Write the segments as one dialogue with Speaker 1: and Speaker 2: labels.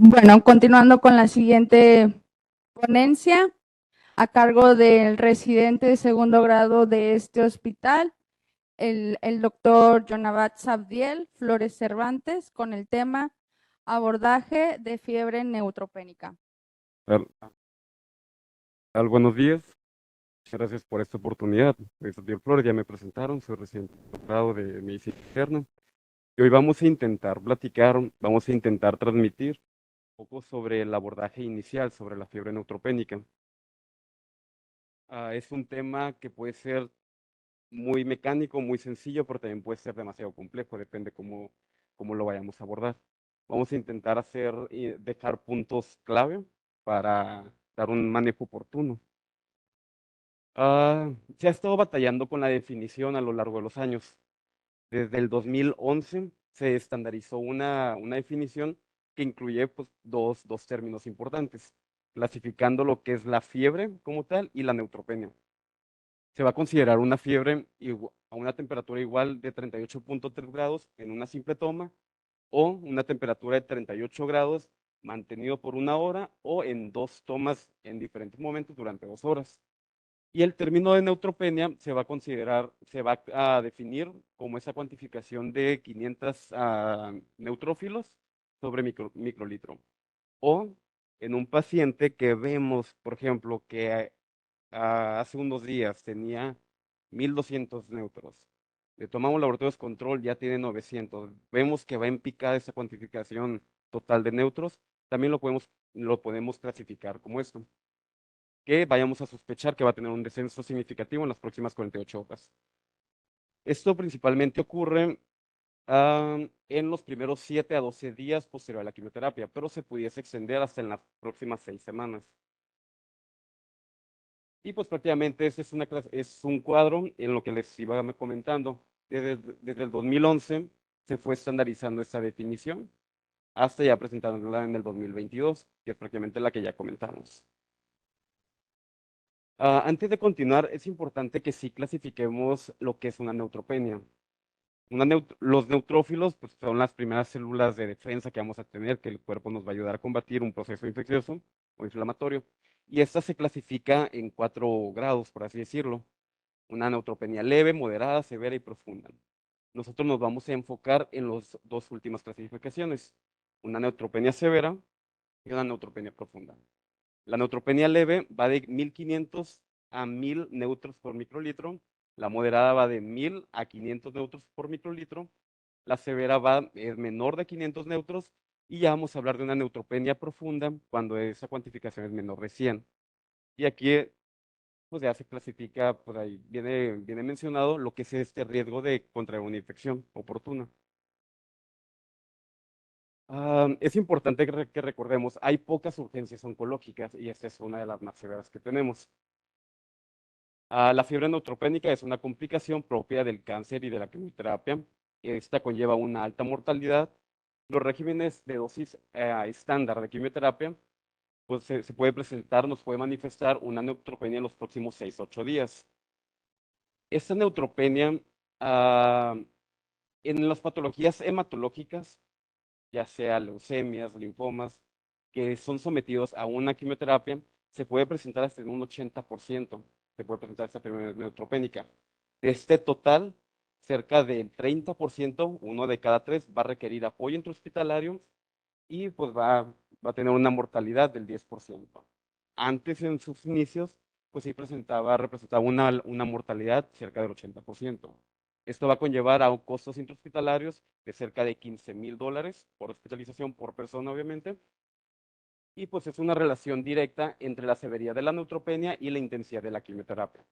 Speaker 1: Bueno, continuando con la siguiente ponencia, a cargo del residente de segundo grado de este hospital, el doctor Jonabat Sabdiel Flores Cervantes, con el tema abordaje de fiebre neutropénica.
Speaker 2: Buenos días, gracias por esta oportunidad. Soy Sabdiel Flores, ya me presentaron, soy residente doctorado de medicina interna. Y hoy vamos a intentar platicar, vamos a intentar transmitir un poco sobre el abordaje inicial, sobre la fiebre neutropénica. Es un tema que puede ser muy mecánico, muy sencillo, pero también puede ser demasiado complejo, depende cómo lo vayamos a abordar. Vamos a intentar dejar puntos clave para dar un manejo oportuno. Se ha estado batallando con la definición a lo largo de los años. Desde el 2011 se estandarizó una definición que incluye pues, dos términos importantes, clasificando lo que es la fiebre como tal y la neutropenia. Se va a considerar una fiebre a una temperatura igual de 38.3 grados en una simple toma o una temperatura de 38 grados mantenido por una hora o en dos tomas en diferentes momentos durante 2 horas. Y el término de neutropenia se va a definir como esa cuantificación de 500 neutrófilos sobre microlitro. O en un paciente que vemos, por ejemplo, que hace unos días tenía 1200 neutros. Le tomamos laboratorios control, ya tiene 900. Vemos que va en picada esa cuantificación total de neutros. También lo podemos clasificar como esto, que vayamos a sospechar que va a tener un descenso significativo en las próximas 48 horas. Esto principalmente ocurre en los primeros 7 a 12 días posterior a la quimioterapia, pero se pudiese extender hasta en las próximas 6 semanas. Y pues prácticamente este es un cuadro en lo que les iba comentando. Desde el 2011 se fue estandarizando esta definición hasta ya presentándola en el 2022, que es prácticamente la que ya comentamos. Antes de continuar, es importante que sí clasifiquemos lo que es una neutropenia. Los neutrófilos pues, son las primeras células de defensa que vamos a tener, que el cuerpo nos va a ayudar a combatir un proceso infeccioso o inflamatorio. Y esta se clasifica en 4 grados, por así decirlo. Una neutropenia leve, moderada, severa y profunda. Nosotros nos vamos a enfocar en las dos últimas clasificaciones, una neutropenia severa y una neutropenia profunda. La neutropenia leve va de 1500 a 1000 neutros por microlitro. La moderada va de 1000 a 500 neutros por microlitro. La severa es menor de 500 neutros. Y ya vamos a hablar de una neutropenia profunda cuando esa cuantificación es menor de 100. Y aquí pues ya se clasifica, por ahí viene mencionado lo que es este riesgo de contraer una infección oportuna. Es importante que recordemos, hay pocas urgencias oncológicas y esta es una de las más severas que tenemos. La fiebre neutropénica es una complicación propia del cáncer y de la quimioterapia. Esta conlleva una alta mortalidad. Los regímenes de dosis estándar de quimioterapia, pues se puede presentar, nos puede manifestar una neutropenia en los próximos 6 a 8 días. Esta neutropenia, ah, en las patologías hematológicas, ya sea leucemias, linfomas, que son sometidos a una quimioterapia, se puede presentar hasta en un 80%, se puede presentar esta fiebre neutropénica. De este total, cerca del 30%, uno de cada tres, va a requerir apoyo intrahospitalario y pues va a tener una mortalidad del 10%. Antes, en sus inicios, pues sí representaba una mortalidad cerca del 80%. Esto va a conllevar a costos intrahospitalarios de cerca de $15,000 por hospitalización por persona, obviamente. Y pues es una relación directa entre la severidad de la neutropenia y la intensidad de la quimioterapia.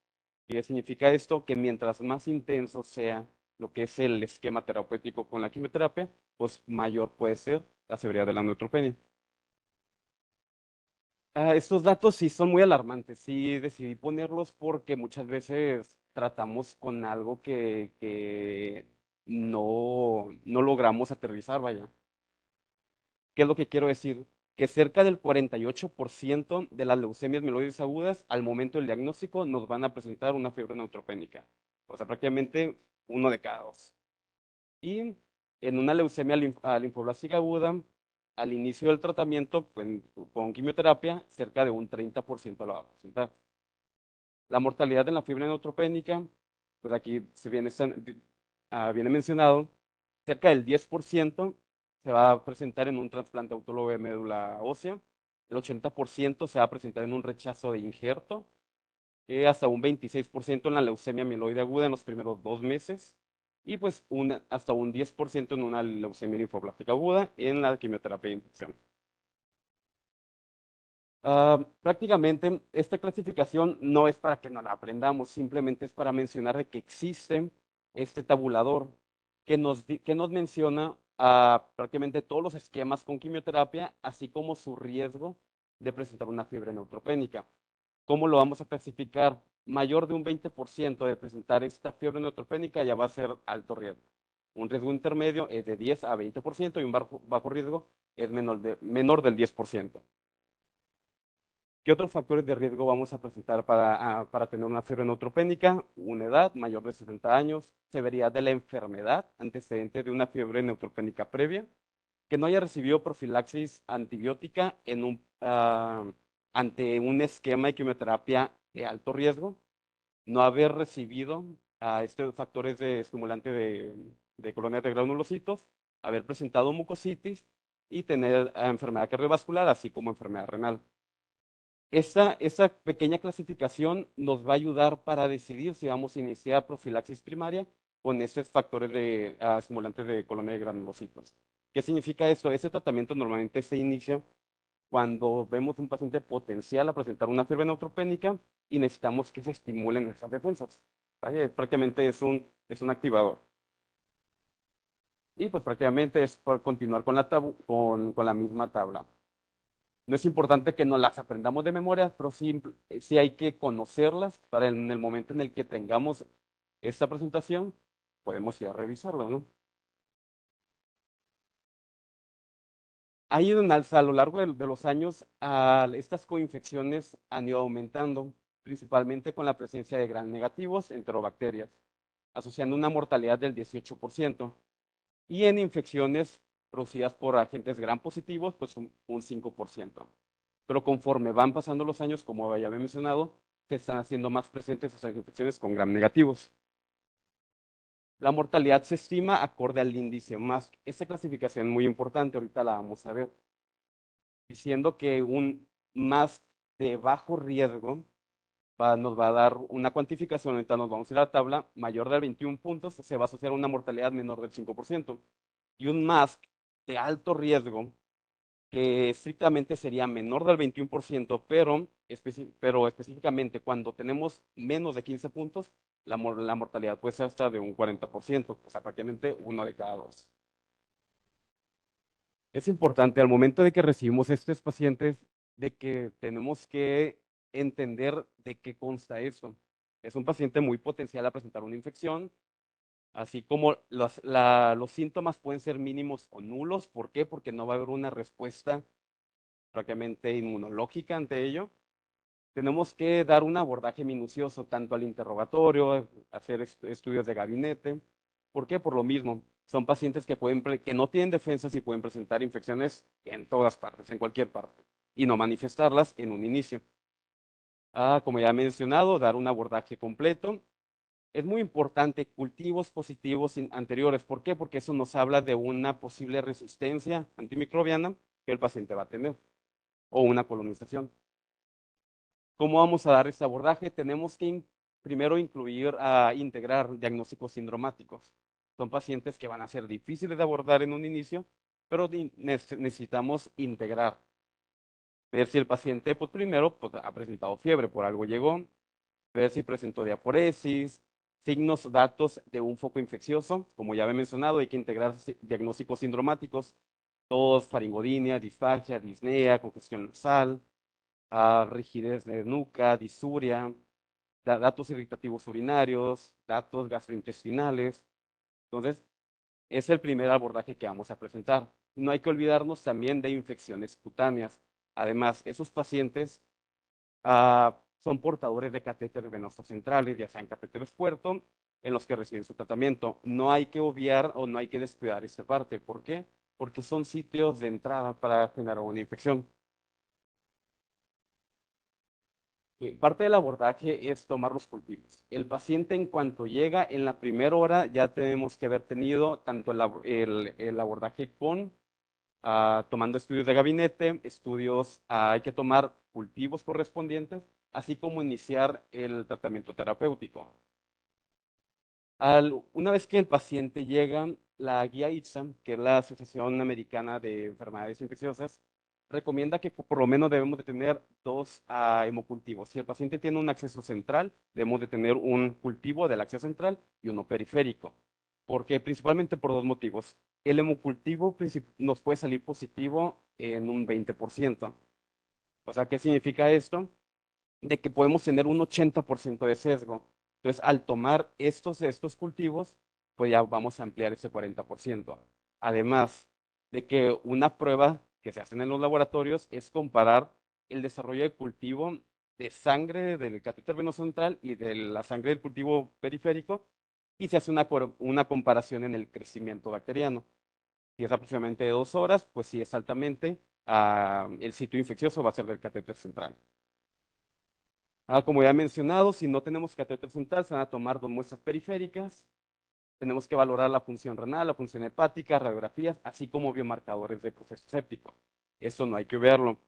Speaker 2: ¿Qué significa esto? Que mientras más intenso sea lo que es el esquema terapéutico con la quimioterapia, pues mayor puede ser la severidad de la neutropenia. Estos datos sí son muy alarmantes, sí decidí ponerlos porque muchas veces tratamos con algo que no logramos aterrizar, vaya. ¿Qué es lo que quiero decir? Que cerca del 48% de las leucemias mieloides agudas al momento del diagnóstico nos van a presentar una fiebre neutropénica. O sea, prácticamente uno de cada dos. Y en una leucemia linfoblástica aguda, al inicio del tratamiento con quimioterapia, cerca de un 30% lo va a presentar. La mortalidad en la fiebre neutropénica, pues aquí viene mencionado, cerca del 10% se va a presentar en un trasplante autólogo de médula ósea, el 80% se va a presentar en un rechazo de injerto, hasta un 26% en la leucemia mieloide aguda en los primeros 2 meses, y pues hasta un 10% en una leucemia linfoblástica aguda en la quimioterapia de infección. Prácticamente esta clasificación no es para que no la aprendamos, simplemente es para mencionar de que existe este tabulador que nos menciona prácticamente todos los esquemas con quimioterapia, así como su riesgo de presentar una fiebre neutropénica. ¿Cómo lo vamos a clasificar? Mayor de un 20% de presentar esta fiebre neutropénica ya va a ser alto riesgo. Un riesgo intermedio es de 10 a 20% y un bajo riesgo es menor del 10%. ¿Qué otros factores de riesgo vamos a presentar para tener una fiebre neutropénica? Una edad mayor de 60 años, severidad de la enfermedad, antecedente de una fiebre neutropénica previa, que no haya recibido profilaxis antibiótica ante un esquema de quimioterapia de alto riesgo, no haber recibido estos factores de estimulante de colonias de granulocitos, haber presentado mucositis y tener enfermedad cardiovascular, así como enfermedad renal. Esa pequeña clasificación nos va a ayudar para decidir si vamos a iniciar profilaxis primaria con esos factores de estimulantes de colonia de granulocitos. ¿Qué significa eso? Ese tratamiento normalmente se inicia cuando vemos un paciente potencial a presentar una fiebre neutropénica y necesitamos que se estimulen esas defensas. ¿Vale? Prácticamente es un activador. Y pues prácticamente es por continuar con la misma tabla. No es importante que nos las aprendamos de memoria, pero sí hay que conocerlas para en el momento en el que tengamos esta presentación, podemos ir a revisarlo, ¿no? Ha ido en alza a lo largo de los años, estas coinfecciones han ido aumentando, principalmente con la presencia de gram negativos enterobacterias, asociando una mortalidad del 18%, y en infecciones producidas por agentes gram positivos, pues un 5%. Pero conforme van pasando los años, como ya había mencionado, se están haciendo más presentes esas infecciones con gram negativos. La mortalidad se estima acorde al índice MASC. Esta clasificación es muy importante, ahorita la vamos a ver, diciendo que un MASC de bajo riesgo nos va a dar una cuantificación, ahorita nos vamos a ir a la tabla, mayor de 21 puntos, se va a asociar a una mortalidad menor del 5%. Y un MASC de alto riesgo, que estrictamente sería menor del 21%, pero específicamente cuando tenemos menos de 15 puntos, la mortalidad puede ser hasta de un 40%, o sea, prácticamente 1 de cada 2. Es importante al momento de que recibimos estos pacientes, de que tenemos que entender de qué consta eso. Es un paciente muy potencial a presentar una infección, así como los síntomas pueden ser mínimos o nulos. ¿Por qué? Porque no va a haber una respuesta prácticamente inmunológica ante ello. Tenemos que dar un abordaje minucioso tanto al interrogatorio, hacer estudios de gabinete. ¿Por qué? Por lo mismo. Son pacientes que no tienen defensas y pueden presentar infecciones en todas partes, en cualquier parte, y no manifestarlas en un inicio. Como ya he mencionado, dar un abordaje completo. Es muy importante cultivos positivos anteriores. ¿Por qué? Porque eso nos habla de una posible resistencia antimicrobiana que el paciente va a tener o una colonización. ¿Cómo vamos a dar este abordaje? Tenemos que primero integrar diagnósticos sindromáticos. Son pacientes que van a ser difíciles de abordar en un inicio, pero necesitamos integrar. Ver si el paciente, pues primero, pues, ha presentado fiebre, por algo llegó, ver si presentó diaporesis, signos, datos de un foco infeccioso. Como ya había mencionado, hay que integrar diagnósticos sindromáticos, tos, faringodinia, disfagia, disnea, congestión nasal, rigidez de nuca, disuria, datos irritativos urinarios, datos gastrointestinales. Entonces, es el primer abordaje que vamos a presentar. No hay que olvidarnos también de infecciones cutáneas. Además, esos pacientes son portadores de catéteres venosos centrales, ya sean catéteres puerto, en los que reciben su tratamiento. No hay que obviar o no hay que descuidar esta parte. ¿Por qué? porque son sitios de entrada para generar una infección. Parte del abordaje es tomar los cultivos. El paciente en cuanto llega en la primera hora ya tenemos que haber tenido tanto el abordaje con tomando estudios de gabinete, hay que tomar cultivos correspondientes, así como iniciar el tratamiento terapéutico. Una vez que el paciente llega, la guía ITSA, que es la Asociación Americana de Enfermedades Infecciosas, recomienda que por lo menos debemos de tener dos hemocultivos. Si el paciente tiene un acceso central, debemos de tener un cultivo del acceso central y uno periférico. Porque principalmente por dos motivos. El hemocultivo nos puede salir positivo en un 20%. O sea, ¿qué significa esto? De que podemos tener un 80% de sesgo. Entonces, al tomar estos cultivos, pues ya vamos a ampliar ese 40%. Además de que una prueba que se hace en los laboratorios es comparar el desarrollo de cultivo de sangre del catéter venoso central y de la sangre del cultivo periférico, y se hace una comparación en el crecimiento bacteriano. Si es aproximadamente de 2 horas, pues si es altamente, el sitio infeccioso va a ser del catéter central. Como ya he mencionado, si no tenemos catéter central, se van a tomar 2 muestras periféricas. Tenemos que valorar la función renal, la función hepática, radiografías, así como biomarcadores de proceso séptico. Eso no hay que verlo.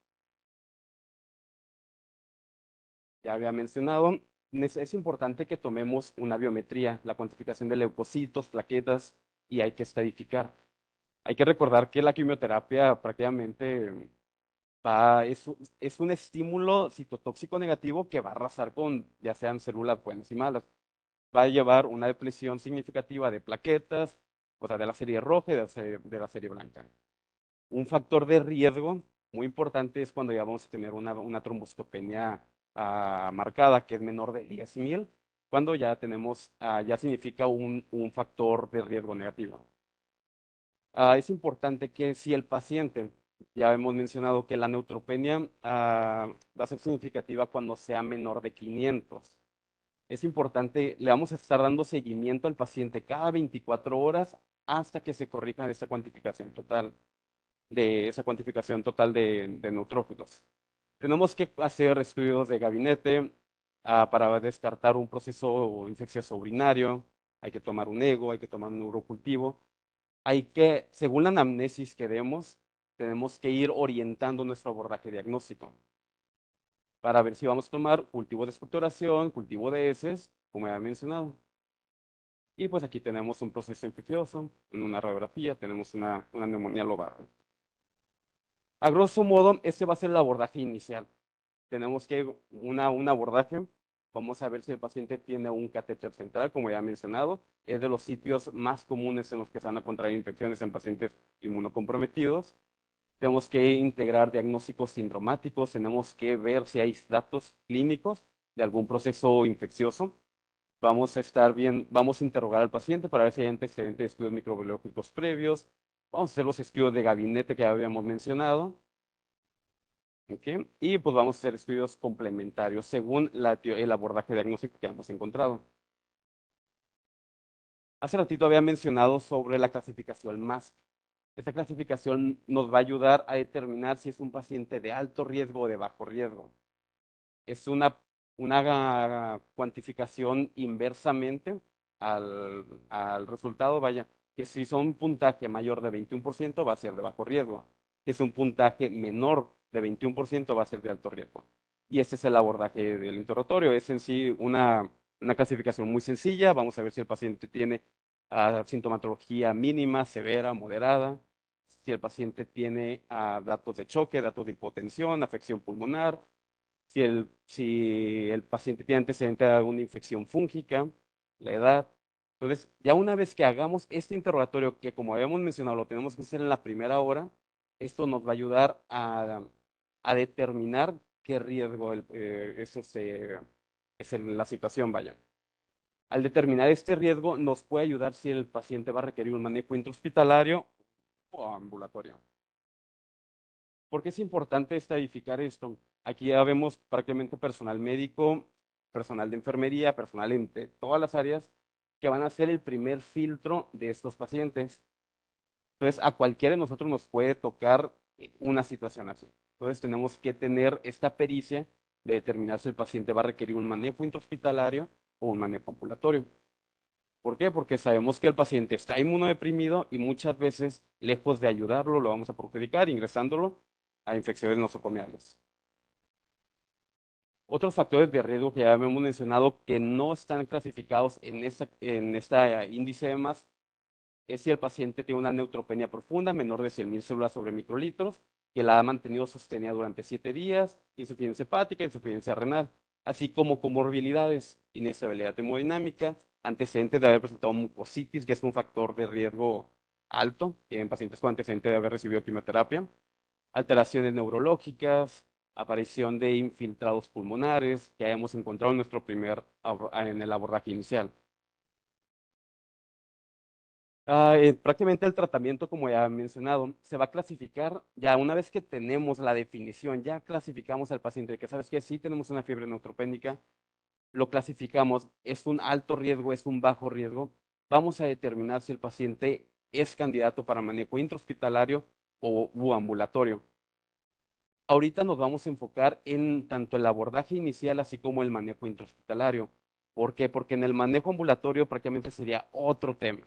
Speaker 2: Ya había mencionado, es importante que tomemos una biometría, la cuantificación de leucocitos, plaquetas, y hay que estadificar. Hay que recordar que la quimioterapia prácticamente es un estímulo citotóxico negativo que va a arrasar con ya sean células buenas y malas. Va a llevar una depresión significativa de plaquetas, o sea, de la serie roja y de la serie blanca. Un factor de riesgo muy importante es cuando ya vamos a tener una trombocitopenia marcada, que es menor de 10.000, cuando ya tenemos, ya significa un factor de riesgo negativo. Es importante que si el paciente, ya hemos mencionado que la neutropenia va a ser significativa cuando sea menor de 500. Es importante, le vamos a estar dando seguimiento al paciente cada 24 horas hasta que se corrija esa cuantificación total de neutrófilos. Tenemos que hacer estudios de gabinete para descartar un proceso infeccioso urinario, hay que tomar un ego, hay que tomar un urocultivo. Según la anamnesis que demos, tenemos que ir orientando nuestro abordaje diagnóstico para ver si vamos a tomar cultivo de expectoración, cultivo de heces, como ya he mencionado. Y pues aquí tenemos un proceso infeccioso, en una radiografía tenemos una neumonía lobar. A grosso modo, este va a ser el abordaje inicial. Tenemos que un abordaje, vamos a ver si el paciente tiene un catéter central, como ya he mencionado, es de los sitios más comunes en los que se van a contraer infecciones en pacientes inmunocomprometidos. Tenemos que integrar diagnósticos sindromáticos, tenemos que ver si hay datos clínicos de algún proceso infeccioso. Vamos a interrogar al paciente para ver si hay antecedentes de estudios microbiológicos previos. Vamos a hacer los estudios de gabinete que ya habíamos mencionado. ¿Okay? Y pues vamos a hacer estudios complementarios según el abordaje diagnóstico que hemos encontrado. Hace ratito había mencionado sobre la clasificación MASC. Esta clasificación nos va a ayudar a determinar si es un paciente de alto riesgo o de bajo riesgo. Es una cuantificación inversamente al resultado, vaya, que si son un puntaje mayor de 21% va a ser de bajo riesgo, si es un puntaje menor de 21% va a ser de alto riesgo. Y ese es el abordaje del interrogatorio, es en sí una clasificación muy sencilla, vamos a ver si el paciente tiene sintomatología mínima, severa, moderada, si el paciente tiene datos de choque, datos de hipotensión, afección pulmonar, si el paciente tiene antecedente de alguna infección fúngica, la edad. Entonces, ya una vez que hagamos este interrogatorio, que como habíamos mencionado, lo tenemos que hacer en la primera hora, esto nos va a ayudar a determinar qué riesgo es la situación, vaya. Al determinar este riesgo, nos puede ayudar si el paciente va a requerir un manejo intrahospitalario o ambulatorio. ¿Por qué es importante estadificar esto? Aquí ya vemos prácticamente personal médico, personal de enfermería, personal de todas las áreas que van a ser el primer filtro de estos pacientes. Entonces, a cualquiera de nosotros nos puede tocar una situación así. Entonces, tenemos que tener esta pericia de determinar si el paciente va a requerir un manejo intrahospitalario o un manejo ambulatorio. ¿Por qué? Porque sabemos que el paciente está inmunodeprimido y muchas veces, lejos de ayudarlo, lo vamos a perjudicar ingresándolo a infecciones nosocomiales. Otros factores de riesgo que ya hemos mencionado que no están clasificados en esta índice de más es si el paciente tiene una neutropenia profunda menor de 100.000 células sobre microlitros, que la ha mantenido sostenida durante 7 días, insuficiencia hepática, insuficiencia renal, así como comorbilidades, inestabilidad hemodinámica, antecedentes de haber presentado mucositis, que es un factor de riesgo alto en pacientes con antecedentes de haber recibido quimioterapia, alteraciones neurológicas, aparición de infiltrados pulmonares que hayamos encontrado en en el abordaje inicial. Prácticamente el tratamiento, como ya he mencionado, se va a clasificar ya una vez que tenemos la definición, ya clasificamos al paciente que sabes que sí tenemos una fiebre neutropénica, lo clasificamos, es un alto riesgo, es un bajo riesgo, vamos a determinar si el paciente es candidato para manejo intrahospitalario u ambulatorio. Ahorita nos vamos a enfocar en tanto el abordaje inicial así como el manejo intrahospitalario. ¿Por qué? Porque en el manejo ambulatorio prácticamente sería otro tema.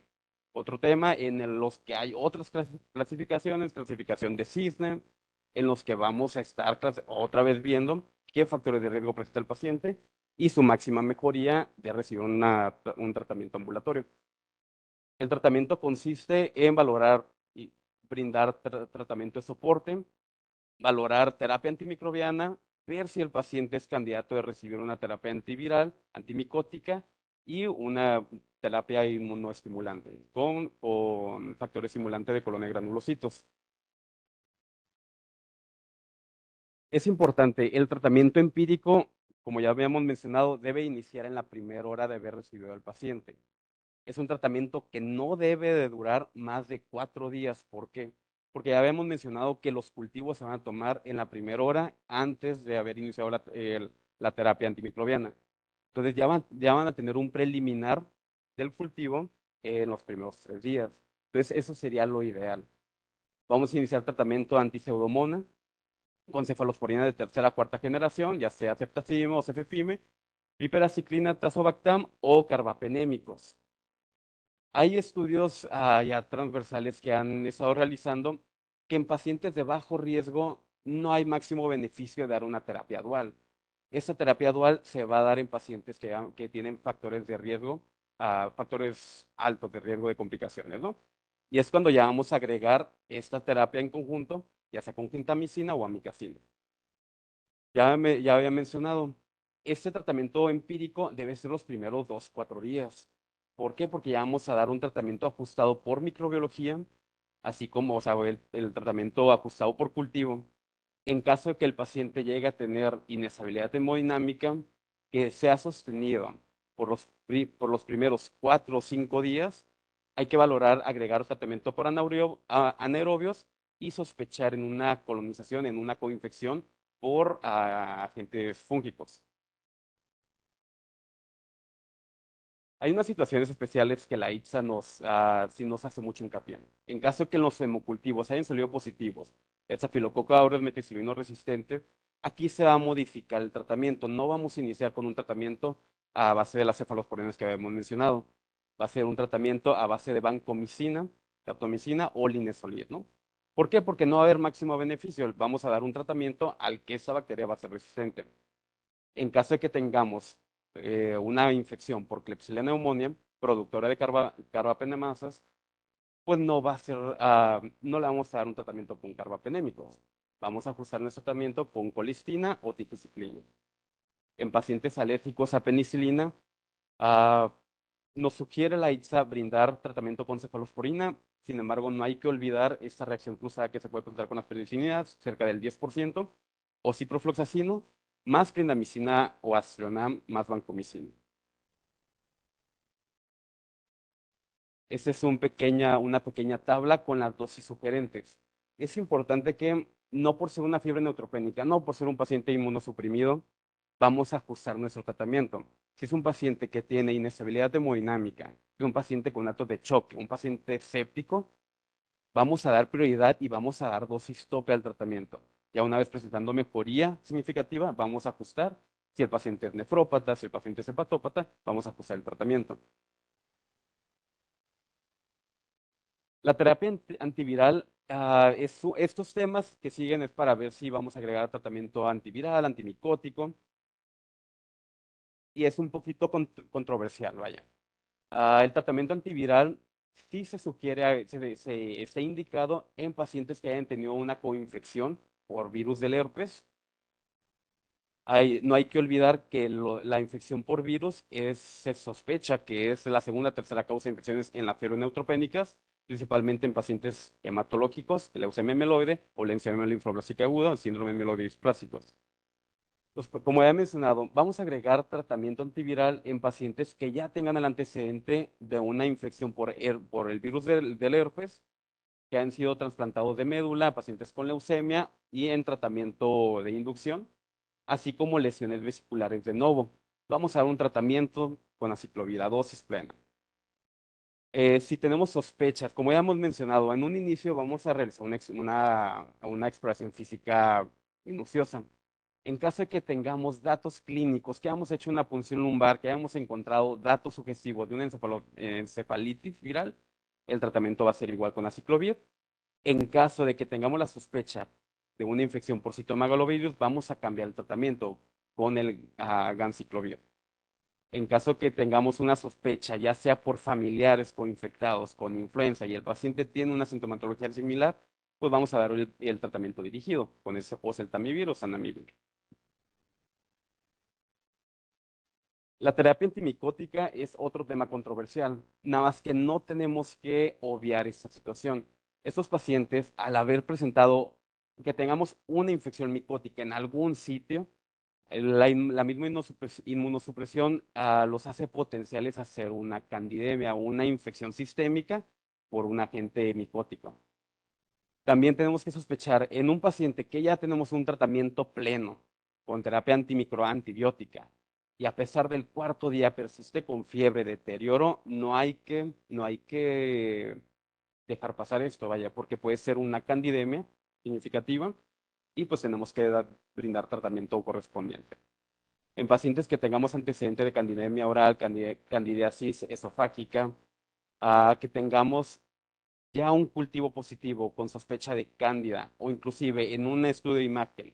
Speaker 2: Otro tema los que hay otras clasificaciones, clasificación de Cisne, en los que vamos a estar otra vez viendo qué factores de riesgo presenta el paciente y su máxima mejoría de recibir un tratamiento ambulatorio. El tratamiento consiste en valorar y brindar tratamiento de soporte, valorar terapia antimicrobiana, ver si el paciente es candidato de recibir una terapia antiviral, antimicótica y una terapia inmunoestimulante con factores estimulantes de colonia de granulocitos. Es importante, el tratamiento empírico, como ya habíamos mencionado, debe iniciar en la primera hora de haber recibido al paciente. Es un tratamiento que no debe de durar más de 4 días. ¿Por qué? Porque ya habíamos mencionado que los cultivos se van a tomar en la primera hora antes de haber iniciado la terapia antimicrobiana. Entonces ya van a tener un preliminar del cultivo en los primeros 3 días. Entonces eso sería lo ideal. Vamos a iniciar tratamiento antiseudomona con cefalosporina de tercera o cuarta generación, ya sea ceftazime o cefepime, piperaciclina, tazobactam o carbapenémicos. Hay estudios ya transversales que han estado realizando que en pacientes de bajo riesgo no hay máximo beneficio de dar una terapia dual. Esta terapia dual se va a dar en pacientes que tienen factores de riesgo, factores altos de riesgo de complicaciones, ¿no? Y es cuando ya vamos a agregar esta terapia en conjunto, ya sea con gentamicina o amikacina. Ya había mencionado, este tratamiento empírico debe ser los primeros 2, 4 días. ¿Por qué? Porque ya vamos a dar un tratamiento ajustado por microbiología, así como, o sea, el tratamiento ajustado por cultivo. En caso de que el paciente llegue a tener inestabilidad hemodinámica, que sea sostenido por los primeros 4 o 5 días, hay que valorar agregar tratamiento por anaerobios y sospechar en una colonización, en una coinfección por agentes fúngicos. Hay unas situaciones especiales que la ITSA sí nos hace mucho hincapié. En caso de que los hemocultivos hayan salido positivos, Staphylococcus aureus meticilino resistente, aquí se va a modificar el tratamiento. No vamos a iniciar con un tratamiento a base de las cefalosporinas que habíamos mencionado. Va a ser un tratamiento a base de vancomicina, captomicina o linezolid, ¿no? ¿Por qué? Porque no va a haber máximo beneficio. Vamos a dar un tratamiento al que esa bacteria va a ser resistente. En caso de que tengamos una infección por Klebsiella pneumoniae, productora de carbapenemasas, pues no va a ser, no le vamos a dar un tratamiento con carbapenémicos. Vamos a ajustar nuestro tratamiento con colistina o titiciclina. En pacientes alérgicos a penicilina, ah, nos sugiere la ITSA brindar tratamiento con cefalosporina. Sin embargo, no hay que olvidar esta reacción cruzada que se puede presentar con las penicilinas, cerca del 10%, o ciprofloxacino, más clindamicina o aztreonam, más vancomicina. Esta es una pequeña tabla con las dosis sugerentes. Es importante que no por ser una fiebre neutropénica, no por ser un paciente inmunosuprimido, vamos a ajustar nuestro tratamiento. Si es un paciente que tiene inestabilidad hemodinámica, es un paciente con actos de choque, un paciente séptico, vamos a dar prioridad y vamos a dar dosis tope al tratamiento. Ya una vez presentando mejoría significativa, vamos a ajustar. Si el paciente es nefrópata, si el paciente es hepatópata, vamos a ajustar el tratamiento. La terapia antiviral, estos temas que siguen es para ver si vamos a agregar tratamiento antiviral, antimicótico, y es un poquito controversial, vaya. El tratamiento antiviral sí se sugiere, está indicado en pacientes que hayan tenido una coinfección por virus del herpes. No hay que olvidar que la infección por virus se sospecha que es la segunda o tercera causa de infecciones en las fiebre neutropénicas, principalmente en pacientes hematológicos, leucemia mieloide o leucemia linfoblásica aguda o síndrome mieloidisplásicos. Pues, como ya he mencionado, vamos a agregar tratamiento antiviral en pacientes que ya tengan el antecedente de una infección por el virus del herpes, que han sido trasplantados de médula, pacientes con leucemia y en tratamiento de inducción, así como lesiones vesiculares de novo. Vamos a dar un tratamiento con aciclovir a dosis plena. Si tenemos sospechas, como ya hemos mencionado, en un inicio vamos a realizar una exploración física minuciosa. En caso de que tengamos datos clínicos, que hayamos hecho una punción lumbar, que hayamos encontrado datos sugestivos de una encefalitis viral, el tratamiento va a ser igual con aciclovir. En caso de que tengamos la sospecha de una infección por citomegalovirus, vamos a cambiar el tratamiento con el ganciclovir. En caso que tengamos una sospecha, ya sea por familiares coinfectados con influenza y el paciente tiene una sintomatología similar, pues vamos a dar el tratamiento dirigido con ese oseltamivir o zanamivir. La terapia antimicótica es otro tema controversial, nada más que no tenemos que obviar esta situación. Estos pacientes, al haber presentado que tengamos una infección micótica en algún sitio, la misma inmunosupresión los hace potenciales a hacer una candidemia o una infección sistémica por un agente micótico. También tenemos que sospechar en un paciente que ya tenemos un tratamiento pleno con terapia antimicroantibiótica y a pesar del cuarto día persiste con fiebre, deterioro, no hay que dejar pasar esto, vaya, porque puede ser una candidemia significativa y pues tenemos que brindar tratamiento correspondiente. En pacientes que tengamos antecedente de candidemia oral, candidiasis esofágica, que tengamos ya un cultivo positivo con sospecha de cándida o inclusive en un estudio de imagen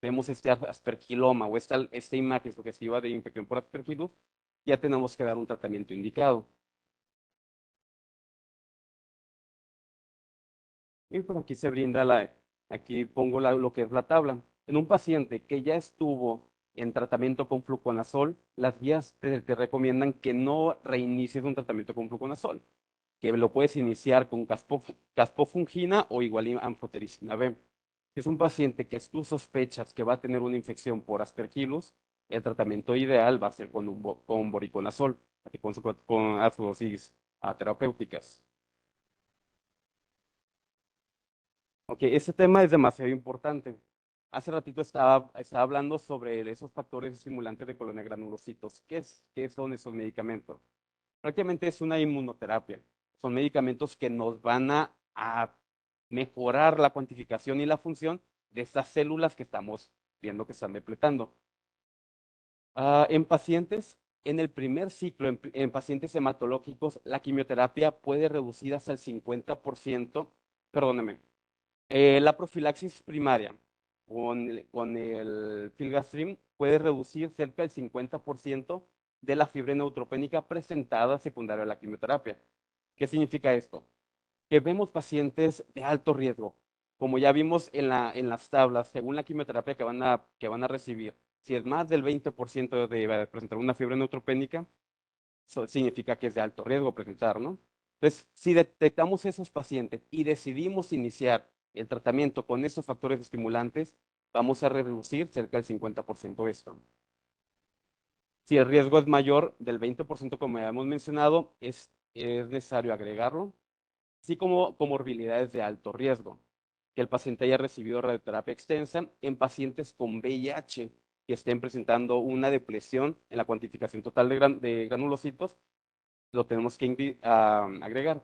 Speaker 2: vemos este aspergiloma o esta imagen sugestiva de infección por aspergillus, ya tenemos que dar un tratamiento indicado. Y por aquí se brinda aquí pongo lo que es la tabla. En un paciente que ya estuvo en tratamiento con fluconazol, las guías te recomiendan que no reinicies un tratamiento con fluconazol, que lo puedes iniciar con caspofungina o igual anfotericina B. Si es un paciente que tú sospechas que va a tener una infección por aspergillus, el tratamiento ideal va a ser con voriconazol, con dosis terapéuticas. Ok, este tema es demasiado importante. Hace ratito estaba hablando sobre esos factores estimulantes de colonia granulocitos. ¿Qué son esos medicamentos? Prácticamente es una inmunoterapia. Son medicamentos que nos van a mejorar la cuantificación y la función de estas células que estamos viendo que están depletando. En pacientes, en el primer ciclo, en pacientes hematológicos, la quimioterapia puede reducir hasta el 50%, perdóneme, la profilaxis primaria con el filgrastim puede reducir cerca del 50% de la fiebre neutropénica presentada secundaria a la quimioterapia. ¿Qué significa esto? Que vemos pacientes de alto riesgo, como ya vimos en las tablas, según la quimioterapia que van a recibir, si es más del 20% de presentar una fiebre neutropénica, eso significa que es de alto riesgo presentar, ¿no? Entonces, si detectamos esos pacientes y decidimos iniciar el tratamiento con esos factores estimulantes, vamos a reducir cerca del 50% esto. Si el riesgo es mayor del 20%, como ya hemos mencionado, es necesario agregarlo, así como comorbilidades de alto riesgo, que el paciente haya recibido radioterapia extensa en pacientes con VIH que estén presentando una depresión en la cuantificación total de granulocitos, lo tenemos que agregar.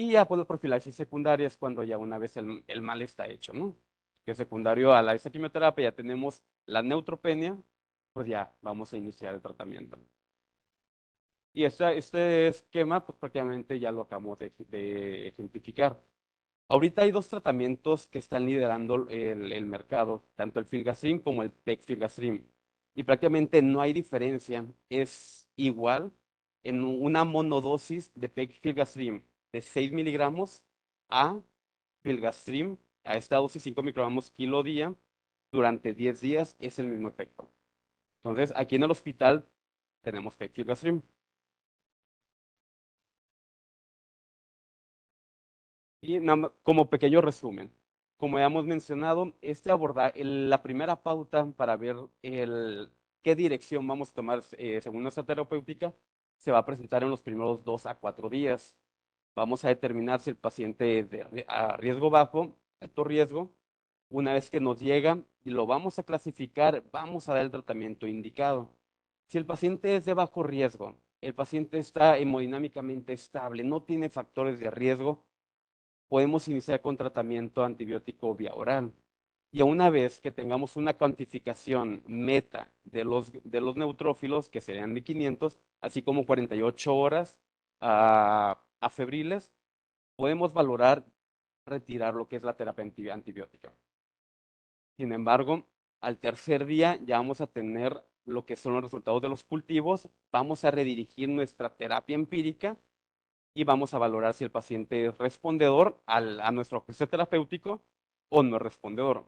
Speaker 2: Y ya pues la profilaxis secundaria es cuando ya una vez el mal está hecho, ¿no? Que secundario a esa quimioterapia ya tenemos la neutropenia, pues ya vamos a iniciar el tratamiento. Y este esquema, pues prácticamente ya lo acabamos de ejemplificar. Ahorita hay dos tratamientos que están liderando el mercado, tanto el filgrastim como el pegfilgrastim. Y prácticamente no hay diferencia, es igual en una monodosis de pegfilgrastim de 6 miligramos a filgrastim, a esta dosis 5 microgramos kilo día, durante 10 días es el mismo efecto. Entonces, aquí en el hospital tenemos pegfilgrastim. Y como pequeño resumen, como ya hemos mencionado, la primera pauta para ver qué dirección vamos a tomar según nuestra terapéutica se va a presentar en los primeros 2 a 4 días. Vamos a determinar si el paciente es a riesgo bajo, alto riesgo. Una vez que nos llega y lo vamos a clasificar, vamos a dar el tratamiento indicado. Si el paciente es de bajo riesgo, el paciente está hemodinámicamente estable, no tiene factores de riesgo, podemos iniciar con tratamiento antibiótico vía oral. Y una vez que tengamos una cuantificación meta de los neutrófilos, que serían de 500, así como 48 horas a febriles, podemos valorar retirar lo que es la terapia antibiótica. Sin embargo, al tercer día ya vamos a tener lo que son los resultados de los cultivos, vamos a redirigir nuestra terapia empírica y vamos a valorar si el paciente es respondedor a nuestro ajuste terapéutico o no es respondedor.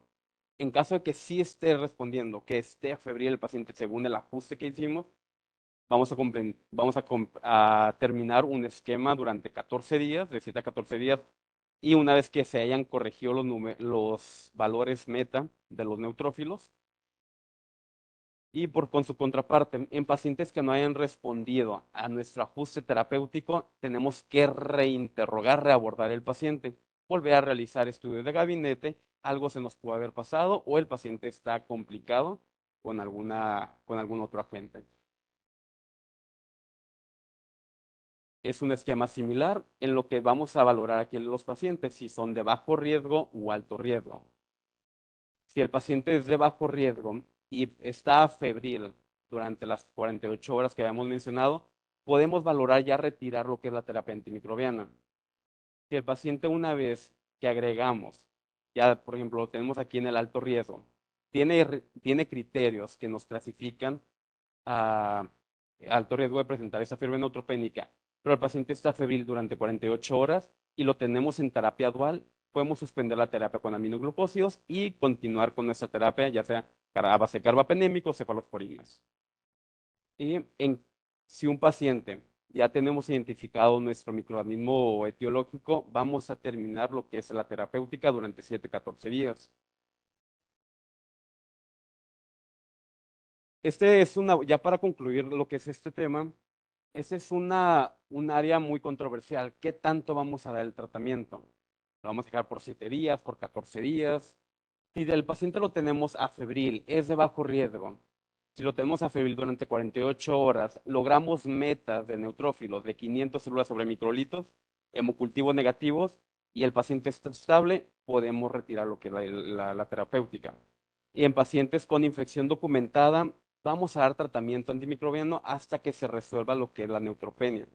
Speaker 2: En caso de que sí esté respondiendo, que esté febril el paciente según el ajuste que hicimos, vamos a terminar un esquema durante 14 días, de 7 a 14 días, y una vez que se hayan corregido los valores meta de los neutrófilos, y con su contraparte, en pacientes que no hayan respondido a nuestro ajuste terapéutico, tenemos que reinterrogar, reabordar el paciente, volver a realizar estudios de gabinete, algo se nos puede haber pasado o el paciente está complicado con algún otro agente. Es un esquema similar en lo que vamos a valorar aquí en los pacientes, si son de bajo riesgo o alto riesgo. Si el paciente es de bajo riesgo y está febril durante las 48 horas que habíamos mencionado, podemos valorar ya retirar lo que es la terapia antimicrobiana. Si el paciente una vez que agregamos, ya por ejemplo lo tenemos aquí en el alto riesgo, tiene criterios que nos clasifican a alto riesgo de presentar esa fiebre neutropénica, pero el paciente está febril durante 48 horas y lo tenemos en terapia dual, podemos suspender la terapia con aminoglucósidos y continuar con nuestra terapia, ya sea a base de carbapenémicos o cefalosporinas. Y si un paciente ya tenemos identificado nuestro microorganismo etiológico, vamos a terminar lo que es la terapéutica durante 7 a 14 días. Ya para concluir lo que es este tema, ese es un área muy controversial. ¿Qué tanto vamos a dar el tratamiento? ¿Lo vamos a dejar por 7 días, por 14 días? Si el paciente lo tenemos a febril, es de bajo riesgo. Si lo tenemos a febril durante 48 horas, logramos metas de neutrófilos de 500 células sobre microlitos, hemocultivos negativos, y el paciente está estable, podemos retirar lo que es la terapéutica. Y en pacientes con infección documentada, vamos a dar tratamiento antimicrobiano hasta que se resuelva lo que es la neutropenia.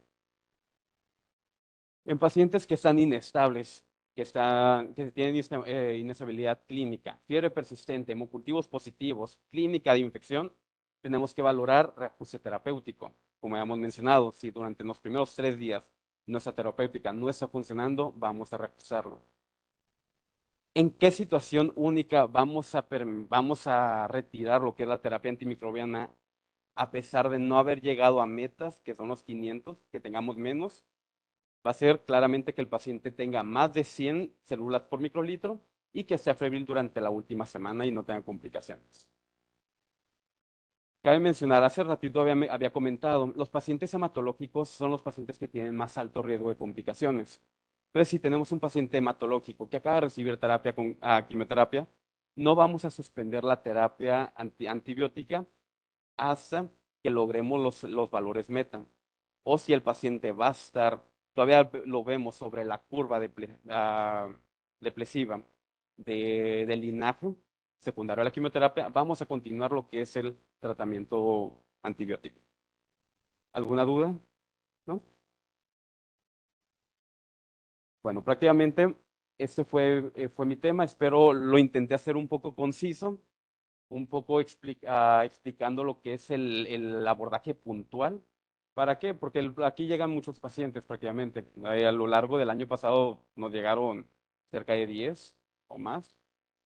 Speaker 2: En pacientes que están inestables, que tienen inestabilidad clínica, fiebre persistente, hemocultivos positivos, clínica de infección, tenemos que valorar reajuste terapéutico. Como ya hemos mencionado, si durante los primeros 3 días nuestra terapéutica no está funcionando, vamos a reajustarlo. ¿En qué situación única vamos a retirar lo que es la terapia antimicrobiana a pesar de no haber llegado a metas, que son los 500, que tengamos menos? Va a ser claramente que el paciente tenga más de 100 células por microlitro y que sea febril durante la última semana y no tenga complicaciones. Cabe mencionar, hace ratito había comentado, los pacientes hematológicos son los pacientes que tienen más alto riesgo de complicaciones. Entonces, si tenemos un paciente hematológico que acaba de recibir terapia con quimioterapia, no vamos a suspender la terapia antibiótica hasta que logremos los valores meta. O si el paciente va a estar todavía lo vemos sobre la curva depresiva del linaje secundario a la quimioterapia, vamos a continuar lo que es el tratamiento antibiótico. ¿Alguna duda? ¿No? Bueno, prácticamente este fue mi tema. Espero lo intenté hacer un poco conciso, un poco explicando lo que es el abordaje puntual. ¿Para qué? Porque aquí llegan muchos pacientes prácticamente. A lo largo del año pasado nos llegaron cerca de 10 o más.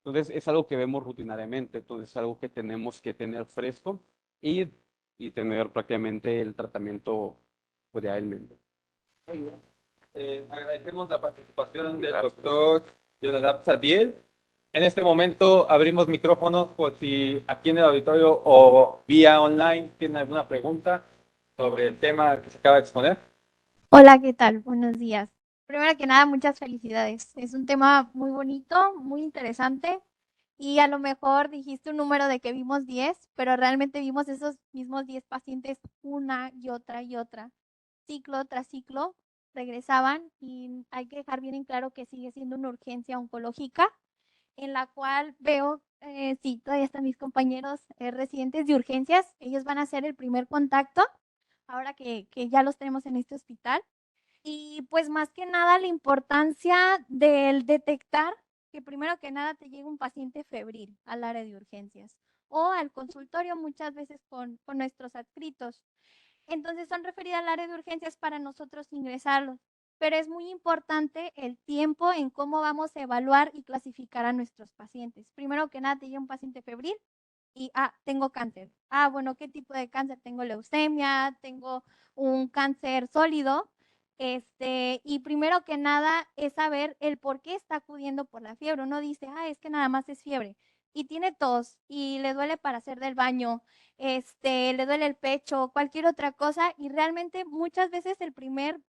Speaker 2: Entonces es algo que vemos rutinariamente, entonces es algo que tenemos que tener fresco y, y tener prácticamente el tratamiento pues, ya en mente.
Speaker 3: Muy bien. Agradecemos la participación del doctor Jonadab Sadiel. En este momento abrimos micrófonos por si aquí en el auditorio o vía online tienen alguna pregunta sobre el tema que se acaba de exponer.
Speaker 4: Hola, ¿qué tal? Buenos días. Primero que nada, muchas felicidades. Es un tema muy bonito, muy interesante y a lo mejor dijiste un número de que vimos 10, pero realmente vimos esos mismos 10 pacientes una y otra, ciclo tras ciclo, regresaban y hay que dejar bien en claro que sigue siendo una urgencia oncológica en la cual veo, sí, todavía están mis compañeros residentes de urgencias, ellos van a ser el primer contacto ahora que ya los tenemos en este hospital. Y pues más que nada la importancia del detectar que primero que nada te llegue un paciente febril al área de urgencias o al consultorio muchas veces con nuestros adscritos. Entonces son referidas al área de urgencias para nosotros ingresarlos. Pero es muy importante el tiempo en cómo vamos a evaluar y clasificar a nuestros pacientes. Primero que nada te llega un paciente febril y, tengo cáncer. Bueno, ¿qué tipo de cáncer? Tengo leucemia, tengo un cáncer sólido. Y primero que nada es saber el por qué está acudiendo por la fiebre. Uno dice, es que nada más es fiebre. Y tiene tos y le duele para hacer del baño, le duele el pecho, cualquier otra cosa. Y realmente muchas veces el primer,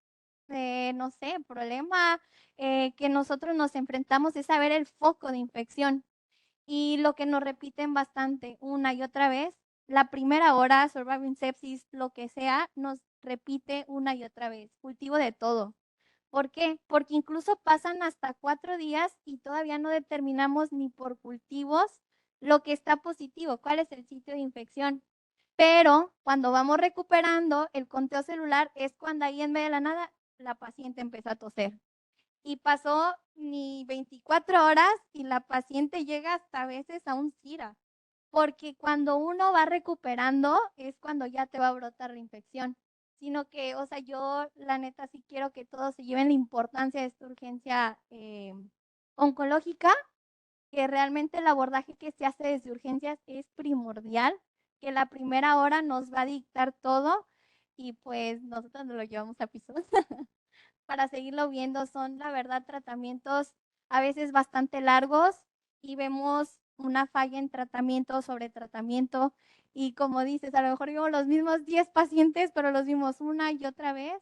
Speaker 4: no sé, problema que nosotros nos enfrentamos es saber el foco de infección. Y lo que nos repiten bastante una y otra vez, la primera hora, surviving sepsis, lo que sea, nos repite una y otra vez, cultivo de todo. ¿Por qué? Porque incluso pasan hasta 4 días y todavía no determinamos ni por cultivos lo que está positivo, cuál es el sitio de infección. Pero cuando vamos recuperando el conteo celular es cuando ahí en medio de la nada la paciente empezó a toser y pasó ni 24 horas y la paciente llega hasta a veces a un CIRA, porque cuando uno va recuperando es cuando ya te va a brotar la infección, sino que, o sea, yo la neta sí quiero que todos se lleven la importancia de esta urgencia oncológica, que realmente el abordaje que se hace desde urgencias es primordial, que la primera hora nos va a dictar todo y pues nosotros nos lo llevamos a pisos. Para seguirlo viendo. Son, la verdad, tratamientos a veces bastante largos y vemos una falla en tratamiento sobre tratamiento. Y como dices, a lo mejor vimos los mismos 10 pacientes, pero los vimos una y otra vez.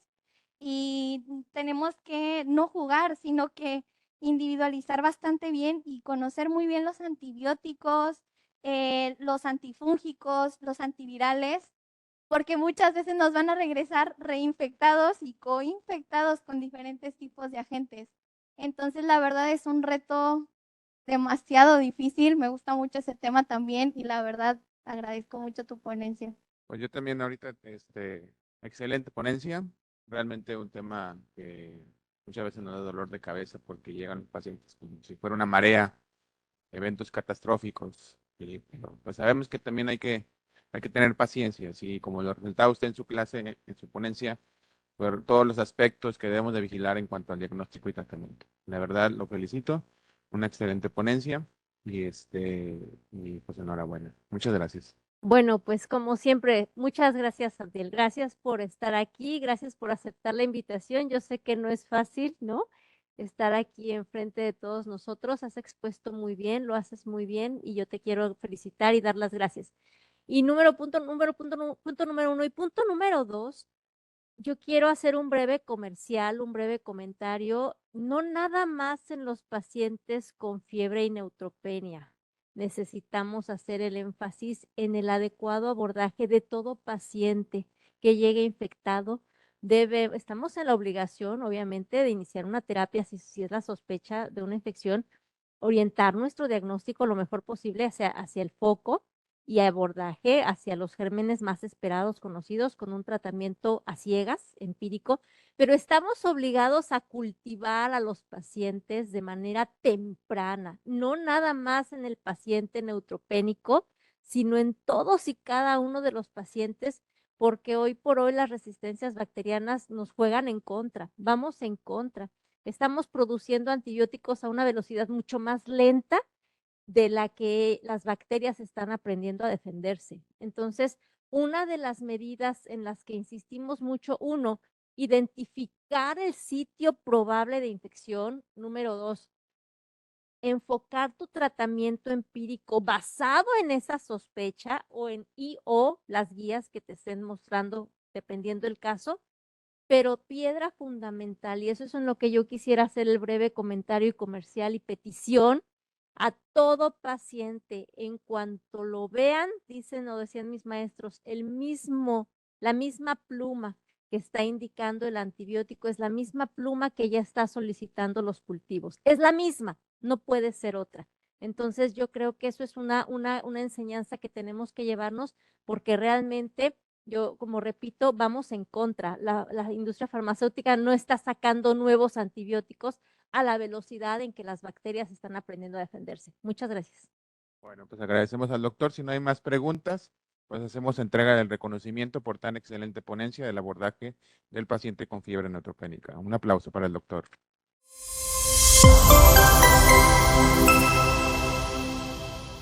Speaker 4: Y tenemos que no jugar, sino que individualizar bastante bien y conocer muy bien los antibióticos, los antifúngicos, los antivirales, porque muchas veces nos van a regresar reinfectados y coinfectados con diferentes tipos de agentes. Entonces, la verdad es un reto demasiado difícil. Me gusta mucho ese tema también y la verdad agradezco mucho tu ponencia.
Speaker 5: Pues yo también ahorita, excelente ponencia, realmente un tema que muchas veces nos da dolor de cabeza porque llegan los pacientes como si fuera una marea, eventos catastróficos, y pues sabemos que también hay que tener paciencia, así como lo resultaba usted en su clase, en su ponencia, por todos los aspectos que debemos de vigilar en cuanto al diagnóstico y tratamiento. La verdad, lo felicito, una excelente ponencia y pues enhorabuena. Muchas gracias.
Speaker 6: Bueno, pues como siempre, muchas gracias, Abdiel. Gracias por estar aquí, gracias por aceptar la invitación. Yo sé que no es fácil, ¿no? Estar aquí enfrente de todos nosotros. Has expuesto muy bien, lo haces muy bien y yo te quiero felicitar y dar las gracias. Y punto número uno y punto número dos, yo quiero hacer un breve comercial, un breve comentario, no nada más en los pacientes con fiebre y neutropenia. Necesitamos hacer el énfasis en el adecuado abordaje de todo paciente que llegue infectado, estamos en la obligación, obviamente, de iniciar una terapia si es la sospecha de una infección, orientar nuestro diagnóstico lo mejor posible hacia el foco y abordaje hacia los gérmenes más esperados, conocidos, con un tratamiento a ciegas, empírico, pero estamos obligados a cultivar a los pacientes de manera temprana, no nada más en el paciente neutropénico, sino en todos y cada uno de los pacientes, porque hoy por hoy las resistencias bacterianas nos juegan en contra, vamos en contra. Estamos produciendo antibióticos a una velocidad mucho más lenta de la que las bacterias están aprendiendo a defenderse. Entonces, una de las medidas en las que insistimos mucho, uno, identificar el sitio probable de infección. Número 2, enfocar tu tratamiento empírico basado en esa sospecha o las guías que te estén mostrando, dependiendo del caso. Pero piedra fundamental, y eso es en lo que yo quisiera hacer el breve comentario y comercial y petición a todo paciente, en cuanto lo vean, dicen o decían mis maestros, la misma pluma que está indicando el antibiótico es la misma pluma que ya está solicitando los cultivos. Es la misma, no puede ser otra. Entonces yo creo que eso es una enseñanza que tenemos que llevarnos, porque realmente yo, como repito, vamos en contra. La industria farmacéutica no está sacando nuevos antibióticos a la velocidad en que las bacterias están aprendiendo a defenderse. Muchas gracias.
Speaker 5: Bueno, pues agradecemos al doctor. Si no hay más preguntas, pues hacemos entrega del reconocimiento por tan excelente ponencia del abordaje del paciente con fiebre neutropénica. Un aplauso para el doctor.